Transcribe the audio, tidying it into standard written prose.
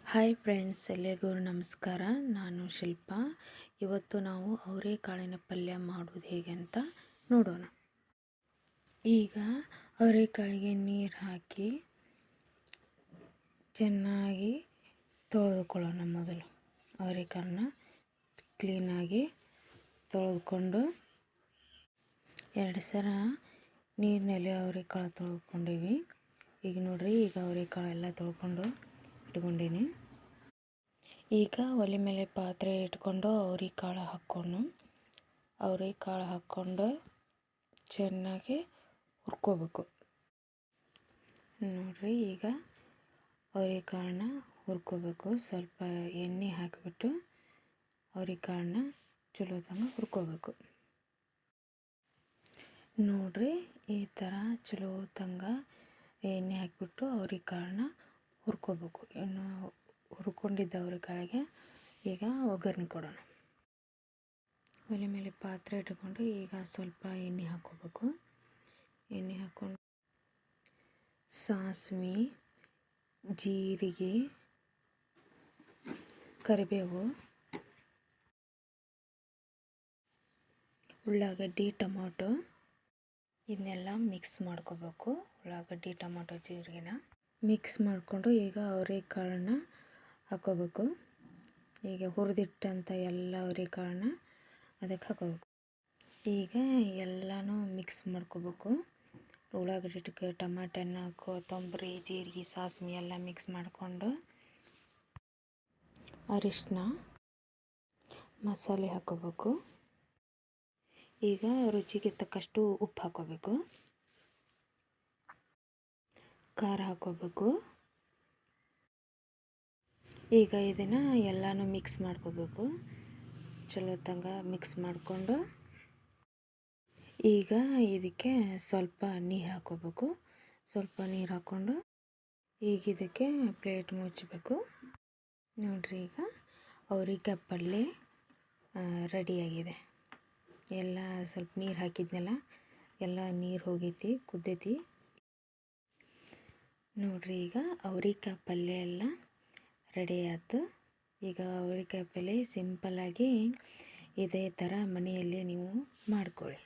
Hi friends, ಎಲ್ಲರಿಗೂ ನಮಸ್ಕಾರ. ನಾನು ಶಿಲ್ಪಾ. ಇವತ್ತು ನಾವು ಅವರೆಕಾಳಿನ ಪಲ್ಯ ಮಾಡೋದು ಹೇಗೆ ಅಂತ ನೋಡೋಣ. ಈಗ ಅವರೆಕಾಳಿಗೆ ನೀರು ಹಾಕಿ ಚೆನ್ನಾಗಿ ತೊಳೆದುಕೊಳ್ಳೋಣ. ಮೊದಲು ಅವರೆಕಾಳನ್ನ ಕ್ಲೀನಾಗಿ ತೊಳೆದುಕೊಂಡು 2 ಸಲ ನೀರಿನಲ್ಲಿ ಅವರೆಕಾಳು ತೊಳೆದುಕೊಂಡಿವಿ. ಈಗ ನೋಡ್ರಿ, ಈಗ ಅವರೆಕಾಳೆಲ್ಲ ತೊಳ್ಕೊಂಡು ಇಟ್ಕೊಂಡೀನಿ. ಈಗ ಒಲೆ ಮೇಲೆ ಪಾತ್ರೆ ಇಟ್ಕೊಂಡು ಅವರೆಕಾಳು ಹಾಕ್ಕೊಂಡು ಚೆನ್ನಾಗಿ ಹುರ್ಕೋಬೇಕು. ನೋಡ್ರಿ, ಈಗ ಅವರೆಕಾಳನ್ನ ಹುರ್ಕೋಬೇಕು. ಸ್ವಲ್ಪ ಎಣ್ಣೆ ಹಾಕಿಬಿಟ್ಟು ಅವರೆಕಾಳನ್ನ ಚಲೋತಂಗ ಹುರ್ಕೋಬೇಕು. ನೋಡ್ರಿ, ಈ ಥರ ಚಲೋತಂಗ ಎಣ್ಣೆ ಹಾಕಿಬಿಟ್ಟು ಅವರೆಕಾಳನ್ನ ಹುರ್ಕೋಬೇಕು. ಇನ್ನು ಹುರ್ಕೊಂಡಿದ್ದ ಅವರೆಕಾಳಿಗೆ ಈಗ ಒಗ್ಗರಣೆ ಕೊಡೋಣ. ಒಲೆ ಮೇಲೆ ಪಾತ್ರೆ ಇಟ್ಕೊಂಡು ಈಗ ಸ್ವಲ್ಪ ಎಣ್ಣೆ ಹಾಕ್ಕೋಬೇಕು. ಎಣ್ಣೆ ಹಾಕ್ಕೊಂಡು ಸಾಸಿವೆ, ಜೀರಿಗೆ, ಕರಿಬೇವು, ಉಳ್ಳಾಗಡ್ಡಿ, ಟೊಮೊಟೊ ಇದನ್ನೆಲ್ಲ ಮಿಕ್ಸ್ ಮಾಡ್ಕೋಬೇಕು. ಉಳ್ಳಾಗಡ್ಡಿ, ಟೊಮೊಟೊ, ಜೀರಿಗೆನ ಮಿಕ್ಸ್ ಮಾಡಿಕೊಂಡು ಈಗ ಅವರೆಕಾಳನ್ನ ಹಾಕ್ಕೋಬೇಕು. ಈಗ ಹುರಿದಿಟ್ಟಂಥ ಎಲ್ಲ ಅವರೆಕಾಳನ್ನ ಅದಕ್ಕೆ ಹಾಕ್ಕೋಬೇಕು. ಈಗ ಎಲ್ಲನೂ ಮಿಕ್ಸ್ ಮಾಡ್ಕೋಬೇಕು. ಉಳ್ಳಾಗಡ್ಡಿ, ಟೊಮೆಟೊನ, ಕೊತ್ತಂಬರಿ, ಜೀರಿಗೆ, ಸಾಸಿವೆ ಎಲ್ಲ ಮಿಕ್ಸ್ ಮಾಡಿಕೊಂಡು ಅರಿಶಿನ, ಮಸಾಲೆ ಹಾಕ್ಕೋಬೇಕು. ಈಗ ರುಚಿಗೆ ತಕ್ಕಷ್ಟು ಉಪ್ಪು ಹಾಕ್ಕೋಬೇಕು. ಖಾರ ಹಾಕ್ಕೋಬೇಕು. ಈಗ ಇದನ್ನು ಎಲ್ಲನೂ ಮಿಕ್ಸ್ ಮಾಡ್ಕೋಬೇಕು. ಚಲೋತಂಗ ಮಿಕ್ಸ್ ಮಾಡಿಕೊಂಡು ಈಗ ಇದಕ್ಕೆ ಸ್ವಲ್ಪ ನೀರು ಹಾಕ್ಕೋಬೇಕು. ಸ್ವಲ್ಪ ನೀರು ಹಾಕ್ಕೊಂಡು ಈಗ ಇದಕ್ಕೆ ಪ್ಲೇಟ್ ಮುಚ್ಚಬೇಕು. ನೋಡ್ರಿ, ಈಗ ಅವರೆಕಾಯಿ ಪಲ್ಯ ರೆಡಿಯಾಗಿದೆ. ಎಲ್ಲ ಸ್ವಲ್ಪ ನೀರು ಹಾಕಿದ್ನಲ್ಲ, ಎಲ್ಲ ನೀರು ಹೋಗೈತಿ, ಕುದ್ದೈತಿ. ನೋಡ್ರಿ, ಈಗ ಅವರೆಕಾಯಿ ಪಲ್ಯ ಎಲ್ಲ ರೆಡಿ ಆಯ್ತು. ಈಗ ಅವರೆಕಾಯಿ ಪಲ್ಯ ಸಿಂಪಲ್ಲಾಗಿ ಇದೇ ಥರ ಮನೆಯಲ್ಲಿ ನೀವು ಮಾಡ್ಕೊಳ್ಳಿ.